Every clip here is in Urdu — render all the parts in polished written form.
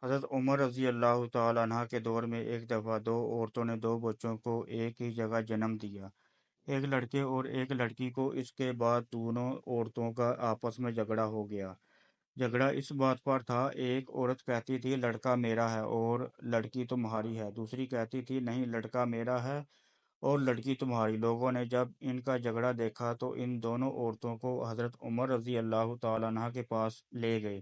حضرت عمر رضی اللہ تعالیٰ عنہ کے دور میں ایک دفعہ دو عورتوں نے دو بچوں کو ایک ہی جگہ جنم دیا، ایک لڑکے اور ایک لڑکی کو۔ اس کے بعد دونوں عورتوں کا آپس میں جھگڑا ہو گیا۔ جھگڑا اس بات پر تھا، ایک عورت کہتی تھی لڑکا میرا ہے اور لڑکی تمہاری ہے، دوسری کہتی تھی نہیں لڑکا میرا ہے اور لڑکی تمہاری۔ لوگوں نے جب ان کا جھگڑا دیکھا تو ان دونوں عورتوں کو حضرت عمر رضی اللہ تعالیٰ عنہ کے پاس لے گئے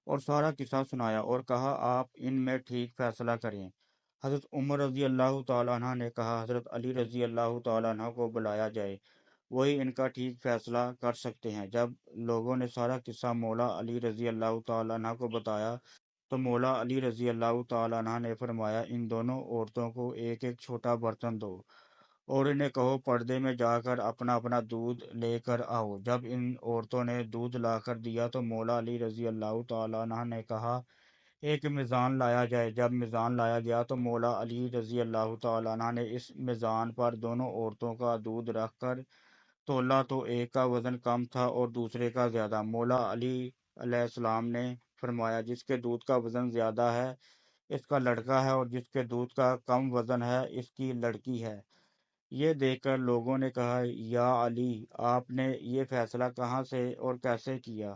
اور سارا قصہ سنایا اور کہا آپ ان میں ٹھیک فیصلہ کریں۔ حضرت عمر رضی اللہ تعالیٰ عنہ نے کہا حضرت علی رضی اللہ تعالیٰ عنہ کو بلایا جائے، وہی ان کا ٹھیک فیصلہ کر سکتے ہیں۔ جب لوگوں نے سارا قصہ مولا علی رضی اللہ تعالیٰ عنہ کو بتایا تو مولا علی رضی اللہ تعالیٰ عنہ نے فرمایا ان دونوں عورتوں کو ایک ایک چھوٹا برتن دو اور انہیں کہو پردے میں جا کر اپنا اپنا دودھ لے کر آؤ۔ جب ان عورتوں نے دودھ لا کر دیا تو مولا علی رضی اللہ تعالیٰ عنہ نے کہا ایک میزان لایا جائے۔ جب میزان لایا گیا تو مولا علی رضی اللہ تعالیٰ عنہ نے اس میزان پر دونوں عورتوں کا دودھ رکھ کر تولا تو ایک کا وزن کم تھا اور دوسرے کا زیادہ۔ مولا علی علیہ السلام نے فرمایا جس کے دودھ کا وزن زیادہ ہے اس کا لڑکا ہے اور جس کے دودھ کا کم وزن ہے اس کی لڑکی ہے۔ یہ دیکھ کر لوگوں نے کہا یا علی آپ نے یہ فیصلہ کہاں سے اور کیسے کیا؟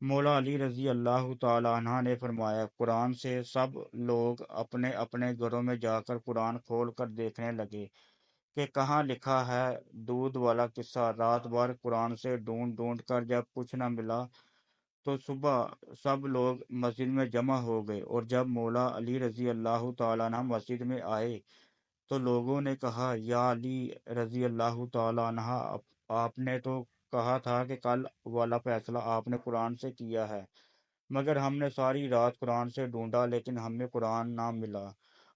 مولا علی رضی اللہ تعالیٰ عنہ نے فرمایا قرآن سے۔ سب لوگ اپنے اپنے گھروں میں جا کر قرآن کھول کر دیکھنے لگے کہ کہاں لکھا ہے دودھ والا قصہ۔ رات بھر قرآن سے ڈھونڈ ڈھونڈ کر جب کچھ نہ ملا تو صبح سب لوگ مسجد میں جمع ہو گئے، اور جب مولا علی رضی اللہ تعالیٰ عنہ مسجد میں آئے تو لوگوں نے کہا یا علی رضی اللہ تعالیٰ عنہ آپ نے تو کہا تھا کہ کل والا فیصلہ آپ نے قرآن سے کیا ہے، مگر ہم نے ساری رات قرآن سے ڈھونڈا لیکن ہمیں قرآن نہ ملا۔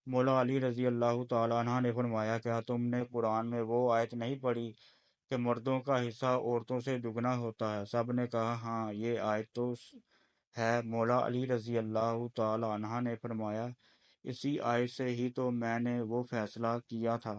مولا علی رضی اللہ تعالیٰ عنہ نے فرمایا کیا تم نے قرآن میں وہ آیت نہیں پڑھی کہ مردوں کا حصہ عورتوں سے دگنا ہوتا ہے؟ سب نے کہا ہاں یہ آیت تو ہے۔ مولا علی رضی اللہ تعالیٰ عنہ نے فرمایا اسی آیت سے ہی تو میں نے وہ فیصلہ کیا تھا۔